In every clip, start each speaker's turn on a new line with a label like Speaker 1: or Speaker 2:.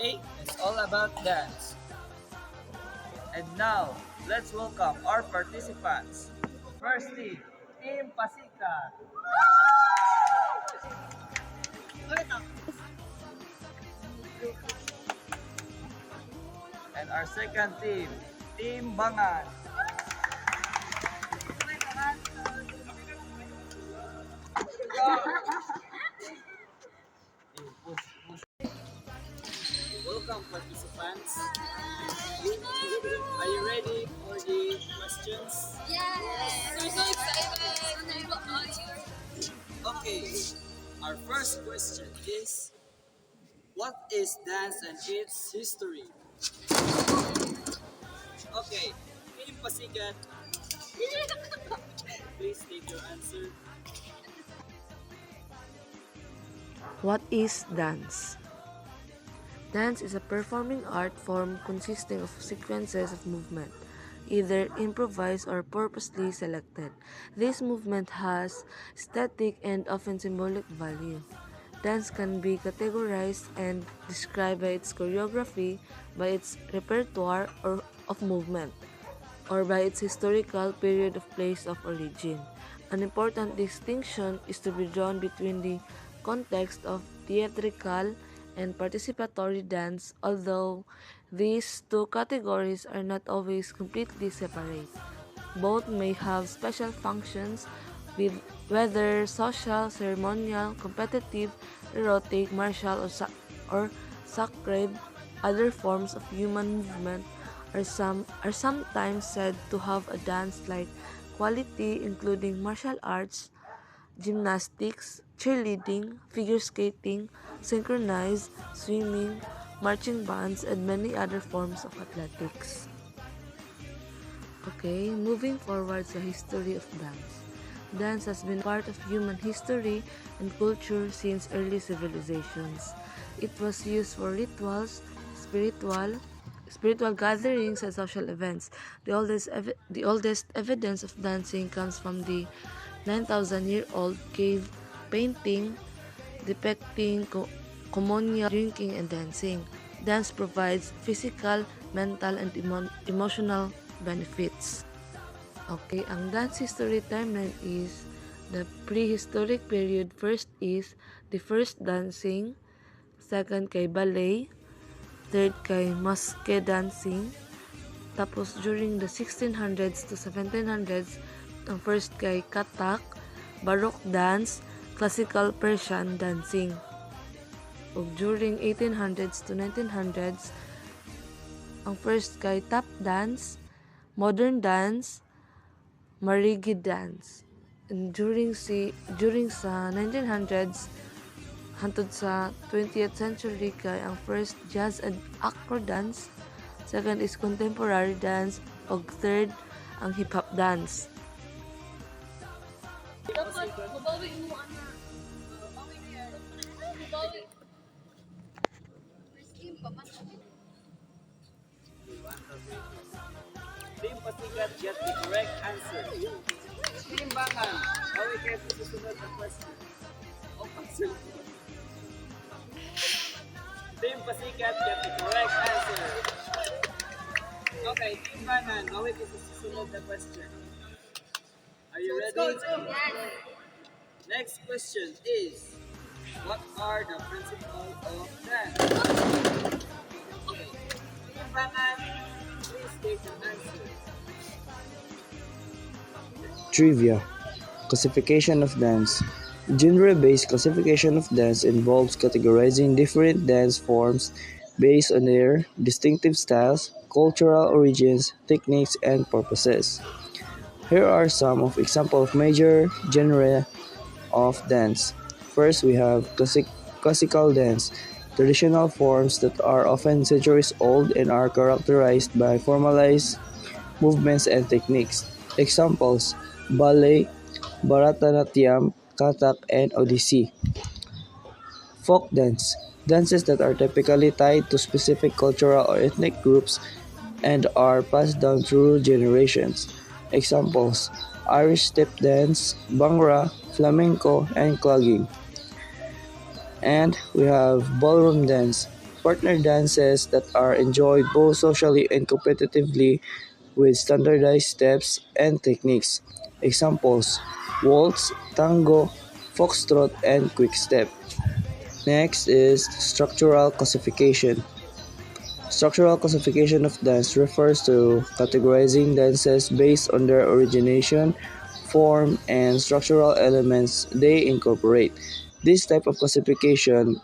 Speaker 1: Today is all about dance. And now, let's welcome our participants. First team, Team Pasika. And our second team, Team Bangan. Welcome participants. Are you ready for the questions?
Speaker 2: Yes! We're so excited!
Speaker 1: Okay, our first question is, what is dance and its history? Okay, Team Pasikat, please state your answer.
Speaker 3: What is dance? Dance is a performing art form consisting of sequences of movement, either improvised or purposely selected. This movement has static and often symbolic value. Dance can be categorized and described by its choreography, by its repertoire of movement, or by its historical period of place of origin. An important distinction is to be drawn between the context of theatrical and participatory dance, although these two categories are not always completely separate. Both may have special functions, with whether social, ceremonial, competitive, erotic, martial, or sacred. Other forms of human movement are sometimes said to have a dance-like quality, including martial arts, gymnastics, cheerleading, figure skating, synchronized swimming, marching bands, and many other forms of athletics. Okay, moving forward sa history of dance. Dance has been part of human history and culture since early civilizations. It was used for rituals, spiritual gatherings, and social events. The oldest evidence of dancing comes from the 9,000-year-old cave painting depicting communal drinking and dancing. Dance provides physical, mental, and emotional benefits. Okay, ang dance history timeline is the prehistoric period. First is the first dancing, second kay ballet, third kay maske dancing, tapos during the 1600s to 1700s, ang first kay katak, baroque dance, classical Persian dancing. Ug during 1800s to 1900s, ang first kay tap dance, modern dance, marigi dance. And during sa 1900s hangtod sa 20th century kay ang first jazz and acro dance, second is contemporary dance, ug third ang hip hop dance.
Speaker 2: Dapat, mabawi mo, ana. Mabawi na yan. Mabawi. Risking pa man.
Speaker 1: Team Pasikat get the correct answer. Team Bangan, how we get to susunod na question? Team Pasikat get the correct answer. Okay, Team Bangan, how we get to susunod na question? Are you ready?
Speaker 2: Yes.
Speaker 1: Next question is, what are the principles of dance? Okay, Team Bangan, please state your answer.
Speaker 4: Trivia. Classification of dance. Genre-based classification of dance involves categorizing different dance forms based on their distinctive styles, cultural origins, techniques, and purposes. Here are some of examples of major genre of dance. First, we have classical dance, traditional forms that are often centuries old and are characterized by formalized movements and techniques. Examples: ballet, Bharatanatyam, Kathak, and Odissi. Folk dance, dances that are typically tied to specific cultural or ethnic groups and are passed down through generations. Examples: Irish step dance, Bhangra, flamenco, and clogging. And we have ballroom dance, partner dances that are enjoyed both socially and competitively with standardized steps and techniques. Examples: waltz, tango, foxtrot, and quickstep. Next is structural classification. Structural classification of dance refers to categorizing dances based on their origination, form, and structural elements they incorporate. This type of classification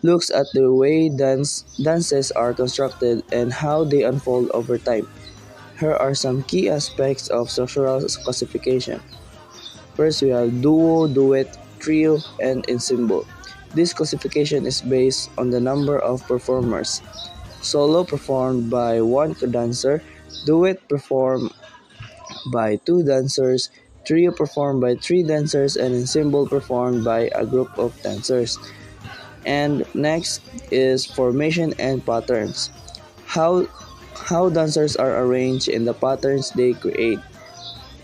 Speaker 4: looks at the way dances are constructed and how they unfold over time. Here are some key aspects of structural classification. First, we have duo, duet, trio, and ensemble. This classification is based on the number of performers. Solo performed by one dancer, duet performed by two dancers, trio performed by three dancers, and ensemble performed by a group of dancers. And next is formation and patterns. How how dancers are arranged in the patterns they create.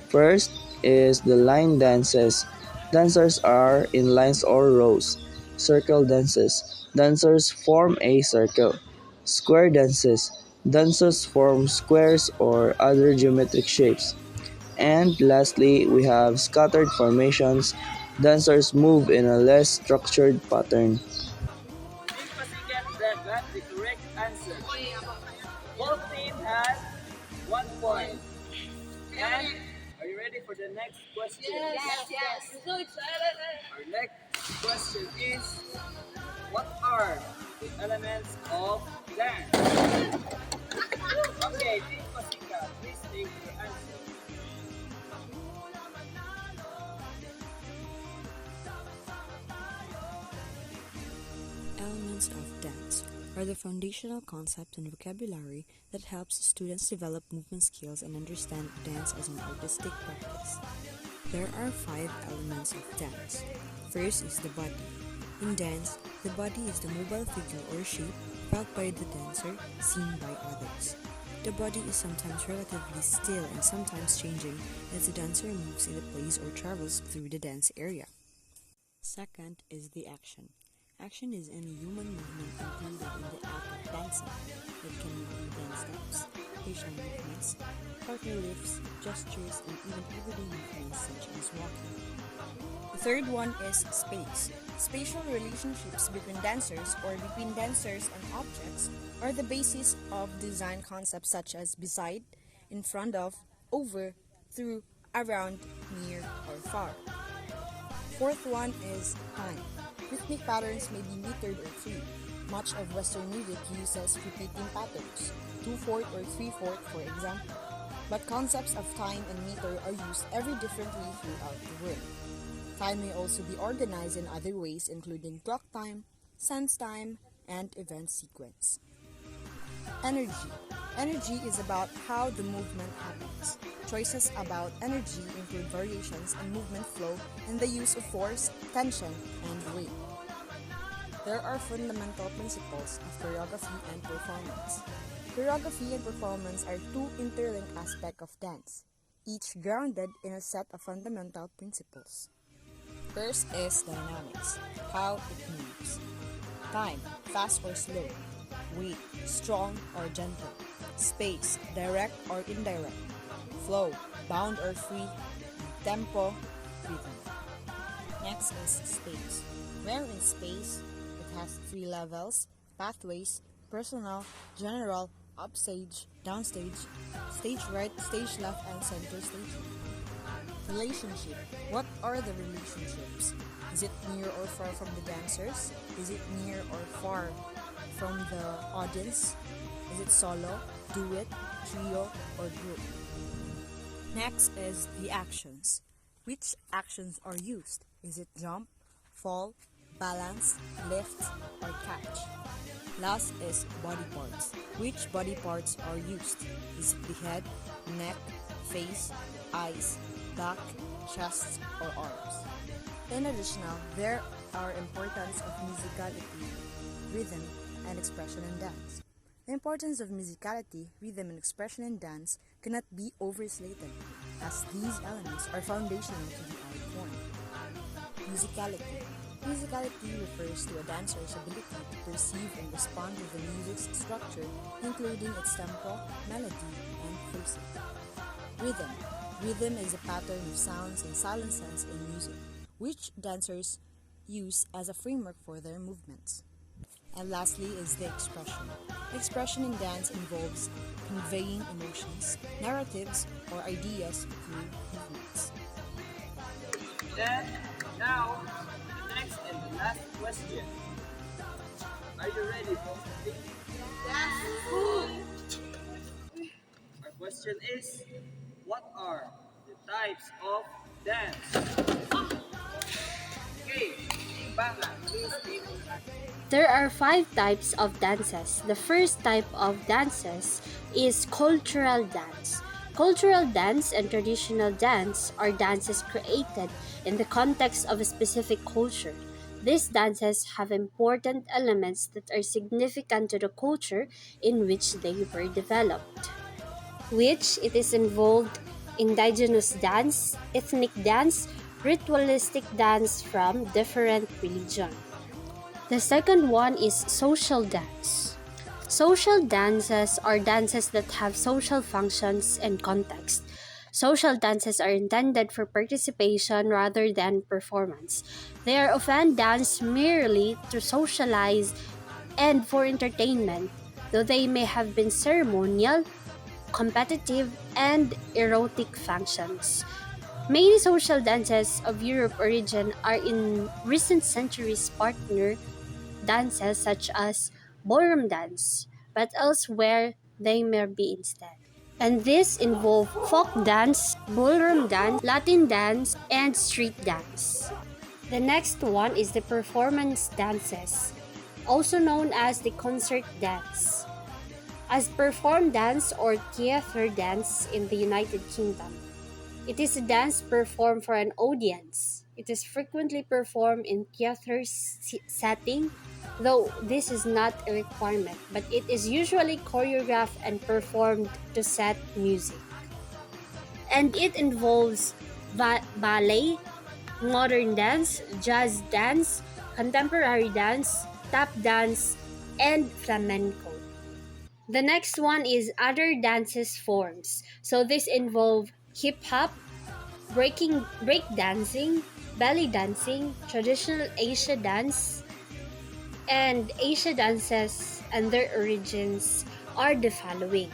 Speaker 4: First is the line dances. Dancers are in lines or rows. Circle dances. Dancers form a circle. Square dances. Dancers form squares or other geometric shapes. And lastly, we have scattered formations. Dancers move in a less structured pattern.
Speaker 1: Team Pasikat that got the correct answer. Both teams had 1 point. And are you ready for the next question?
Speaker 2: Yes. I'm so excited.
Speaker 1: Our next question is, what are the elements of dance? Okay, Team Pasika, please take your answer.
Speaker 5: Elements of dance are the foundational concept and vocabulary that helps students develop movement skills and understand dance as an artistic practice. There are 5 elements of dance. First is the body. In dance, the body is the mobile figure or shape felt by the dancer, seen by others. The body is sometimes relatively still and sometimes changing as the dancer moves in the place or travels through the dance area. Second is the action. Action is any human movement included in the act of dancing. It can include dance steps, facial movements, partner lifts, gestures, and even everyday movements such as walking.
Speaker 6: The third one is space. Spatial relationships between dancers or between dancers and objects are the basis of design concepts such as beside, in front of, over, through, around, near, or far. Fourth one is time. Rhythmic patterns may be metered or free. Much of Western music uses repeating patterns, 2/4 or 3/4 for example. But concepts of time and meter are used every differently throughout the world. Time may also be organized in other ways including clock time, sense time, and event sequence. Energy. Energy is about how the movement happens. Choices about energy include variations in movement flow and the use of force, tension, and weight. There are fundamental principles of choreography and performance. Choreography and performance are two interlinked aspects of dance, each grounded in a set of fundamental principles. First is dynamics, how it moves. Time, fast or slow. Weight, strong or gentle. Space, direct or indirect. Flow, bound or free. Tempo, rhythm. Next is space. Where in space, it has 3 levels, pathways, personal, general, upstage, downstage, stage right, stage left, and center staging. Relationship. What are the relationships? Is it near or far from the dancers? Is it near or far from the audience? Is it solo, duet, trio, or group? Next is the actions. Which actions are used? Is it jump, fall, balance, lift, or catch? Last is body parts. Which body parts are used? Is it the head, neck, face, eyes, back, chest, or arms? In addition, there are importance of musicality, rhythm, and expression in dance. The importance of musicality, rhythm, and expression in dance cannot be overstated, as these elements are foundational to the art form. Musicality. Musicality refers to a dancer's ability to perceive and respond to the music's structure, including its tempo, melody, and phrasing. Rhythm. Rhythm is a pattern of sounds and silences in music, which dancers use as a framework for their movements. And lastly is the expression. Expression in dance involves conveying emotions, narratives, or ideas through movements.
Speaker 1: Then, now, the next and the last question. Are you ready, both of you? Our question is, what are the types of dance? Okay, Banga, please name them.
Speaker 2: There are five types of dances. The first type of dances is cultural dance. Cultural dance and traditional dance are dances created in the context of a specific culture. These dances have important elements that are significant to the culture in which they were developed, which it is involved indigenous dance, ethnic dance, ritualistic dance from different religions. The second one is social dance. Social dances are dances that have social functions and context. Social dances are intended for participation rather than performance. They are often danced merely to socialize and for entertainment, though they may have been ceremonial, competitive, and erotic functions. Many social dances of Europe origin are in recent centuries partner dances such as ballroom dance, but elsewhere they may be instead. And this involve folk dance, ballroom dance, Latin dance, and street dance. The next one is the performance dances, also known as the concert dance, as performed dance or theater dance in the United Kingdom. It is a dance performed for an audience. It is frequently performed in theater setting, though this is not a requirement, but it is usually choreographed and performed to set music. And it involves ballet, modern dance, jazz dance, contemporary dance, tap dance, and flamenco. The next one is other dances forms. So this involve hip hop, break dancing, belly dancing, traditional Asia dance, and Asia dances and their origins are the following.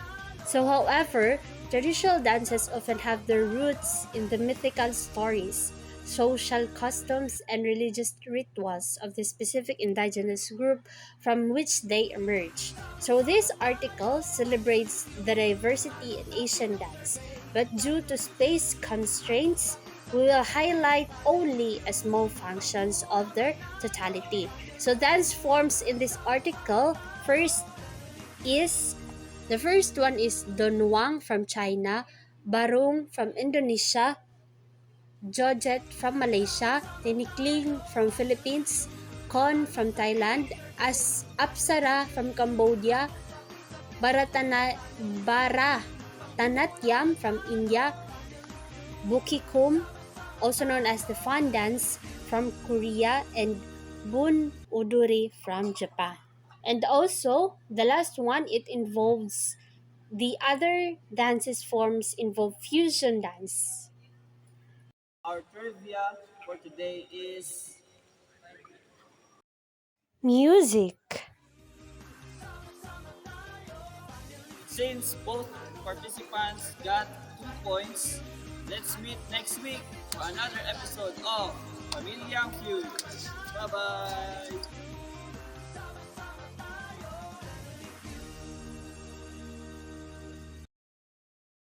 Speaker 2: So however, traditional dances often have their roots in the mythical stories, social customs, and religious rituals of the specific indigenous group from which they emerge. So this article celebrates the diversity in Asian dance, but due to space constraints, we will highlight only a small functions of their totality. So dance forms in this article is the first one is Donwang from China, Barong from Indonesia, Jojet from Malaysia, Tinikling from Philippines, Kon from Thailand, Apsara from Cambodia, Bharatanatyam from India, Bukikum, also known as the Fan Dance from Korea, and Bun Uduri from Japan. And also, the last one, it involves the other dances forms involve fusion dance.
Speaker 1: Our trivia for today is
Speaker 2: Music.
Speaker 1: since both participants got 2 points, let's meet next week for another episode of Pamilyang Feud. Bye-bye!